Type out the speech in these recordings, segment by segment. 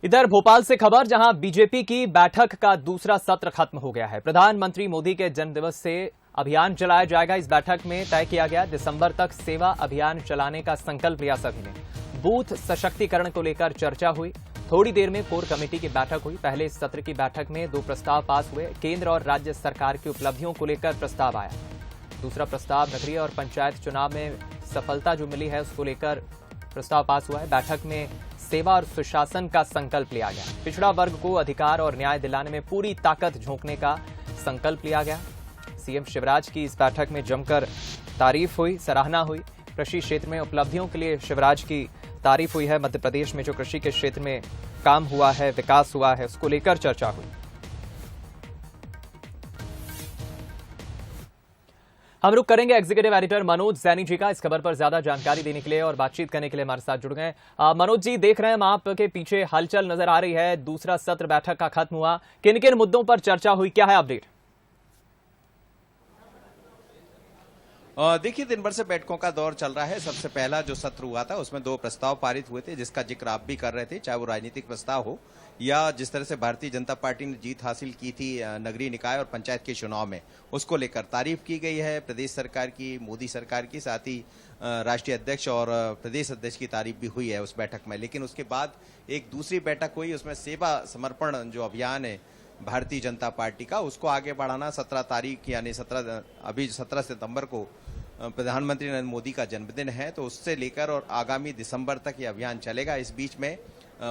इधर भोपाल से खबर, जहां बीजेपी की बैठक का दूसरा सत्र खत्म हो गया है। प्रधानमंत्री मोदी के जन्मदिवस से अभियान चलाया जाएगा। इस बैठक में तय किया गया दिसंबर तक सेवा अभियान चलाने का संकल्प लिया सभी ने। बूथ सशक्तिकरण को लेकर चर्चा हुई। थोड़ी देर में कोर कमेटी की बैठक हुई। पहले इस सत्र की बैठक में 2 प्रस्ताव पास हुए। केंद्र और राज्य सरकार की उपलब्धियों को लेकर प्रस्ताव आया। दूसरा प्रस्ताव नगरीय और पंचायत चुनाव में सफलता जो मिली है उसको लेकर प्रस्ताव पास हुआ है। बैठक में सेवा और सुशासन का संकल्प लिया गया। पिछड़ा वर्ग को अधिकार और न्याय दिलाने में पूरी ताकत झोंकने का संकल्प लिया गया। सीएम शिवराज की इस बैठक में जमकर तारीफ हुई, सराहना हुई। कृषि क्षेत्र में उपलब्धियों के लिए शिवराज की तारीफ हुई है। मध्य प्रदेश में जो कृषि के क्षेत्र में काम हुआ है, विकास हुआ है, उसको लेकर चर्चा हुई। हम रुक करेंगे एग्जीक्यूटिव एडिटर मनोज सैनी जी का। इस खबर पर ज्यादा जानकारी देने के लिए और बातचीत करने के लिए हमारे साथ जुड़ गए। मनोज जी, देख रहे हैं हम आपके पीछे हलचल नजर आ रही है। दूसरा सत्र बैठक का खत्म हुआ, किन किन मुद्दों पर चर्चा हुई, क्या है अपडेट? देखिए, दिन भर से बैठकों का दौर चल रहा है। सबसे पहला जो सत्र हुआ था उसमें 2 प्रस्ताव पारित हुए थे, जिसका जिक्र आप भी कर रहे थे, चाहे वो राजनीतिक प्रस्ताव हो या जिस तरह से भारतीय जनता पार्टी ने जीत हासिल की थी नगरीय निकाय और पंचायत के चुनाव में, उसको लेकर तारीफ की गई है प्रदेश सरकार की, मोदी सरकार की, साथ ही राष्ट्रीय अध्यक्ष और प्रदेश अध्यक्ष की तारीफ भी हुई है उस बैठक में। लेकिन उसके बाद एक दूसरी बैठक हुई, उसमें सेवा समर्पण जो अभियान है भारतीय जनता पार्टी का, उसको आगे बढ़ाना। 17 तारीख यानी 17 सितंबर को प्रधानमंत्री नरेंद्र मोदी का जन्मदिन है, तो उससे लेकर और आगामी दिसंबर तक ये अभियान चलेगा। इस बीच में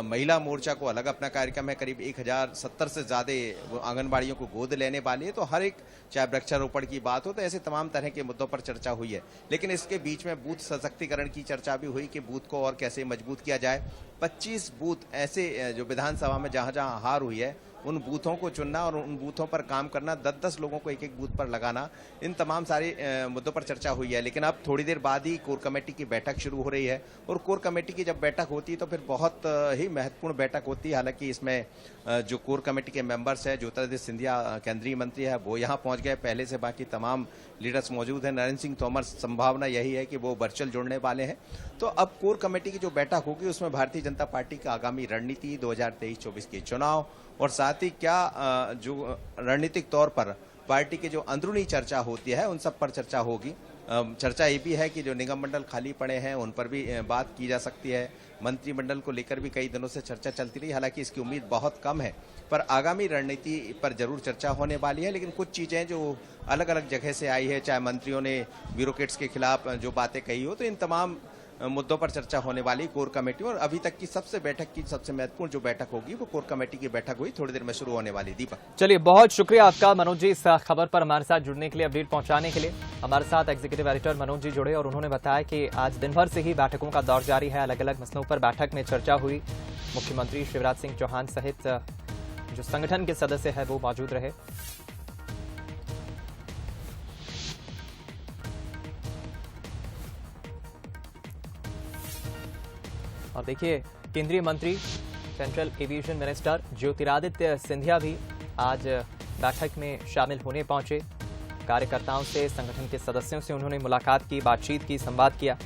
महिला मोर्चा को अलग अपना कार्यक्रम है। करीब 1070 से ज्यादा आंगनबाड़ियों को गोद लेने वाली है। तो हर एक, चाहे वृक्षारोपण की बात हो, तो ऐसे तमाम तरह के मुद्दों पर चर्चा हुई है। लेकिन इसके बीच में बूथ सशक्तिकरण की चर्चा भी हुई कि बूथ को और कैसे मजबूत किया जाए। 25 बूथ ऐसे जो विधानसभा में जहां जहां हार हुई है, उन बूथों को चुनना और उन बूथों पर काम करना, 10-10 लोगों को एक-एक बूथ पर लगाना, इन तमाम सारे मुद्दों पर चर्चा हुई है। लेकिन अब थोड़ी देर बाद ही कोर कमेटी की बैठक शुरू हो रही है और कोर कमेटी की जब बैठक होती है तो फिर बहुत ही महत्वपूर्ण बैठक होती है। हालांकि इसमें जो कोर कमेटी के मेंबर्स हैं, ज्योतिरादित्य सिंधिया केंद्रीय मंत्री है, वो यहाँ पहुंच गए पहले से। बाकी तमाम लीडर्स मौजूद हैं। नरेंद्र सिंह तोमर, संभावना यही है कि वो वर्चुअल जुड़ने वाले हैं। तो अब कोर कमेटी की जो बैठक होगी उसमें भारतीय जनता पार्टी का आगामी रणनीति, 2023-24 के चुनाव और साथ ही क्या जो रणनीतिक तौर पर पार्टी की जो अंदरूनी चर्चा होती है उन सब पर चर्चा होगी। चर्चा ये भी है कि जो निगम मंडल खाली पड़े हैं उन पर भी बात की जा सकती है। मंत्रिमंडल को लेकर भी कई दिनों से चर्चा चलती रही, हालांकि इसकी उम्मीद बहुत कम है, पर आगामी रणनीति पर जरूर चर्चा होने वाली है। लेकिन कुछ चीजें जो अलग अलग जगह से आई है, चाहे मंत्रियों ने ब्यूरोक्रेट्स के खिलाफ जो बातें कही हो, तो इन तमाम मुद्दों पर चर्चा होने वाली कोर कमेटी। और अभी तक की सबसे महत्वपूर्ण जो बैठक होगी वो कोर कमेटी की बैठक हुई, थोड़ी देर में शुरू होने वाली। दीपक, चलिए, बहुत शुक्रिया आपका मनोज जी, इस खबर पर हमारे साथ जुड़ने के लिए, अपडेट पहुंचाने के लिए। हमारे साथ एग्जीक्यूटिव एडिटर मनोज जी जुड़े और उन्होंने बताया कि आज दिन भर से ही बैठकों का दौर जारी है। अलग अलग मसलों पर बैठक में चर्चा हुई। मुख्यमंत्री शिवराज सिंह चौहान सहित जो संगठन के सदस्य है वो मौजूद रहे। और देखिए, केंद्रीय मंत्री, central aviation minister Jyotiraditya Scindia भी आज बैठक में शामिल होने पहुंचे। कार्यकर्ताओं से, संगठन के सदस्यों से उन्होंने मुलाकात की, बातचीत की, संवाद किया।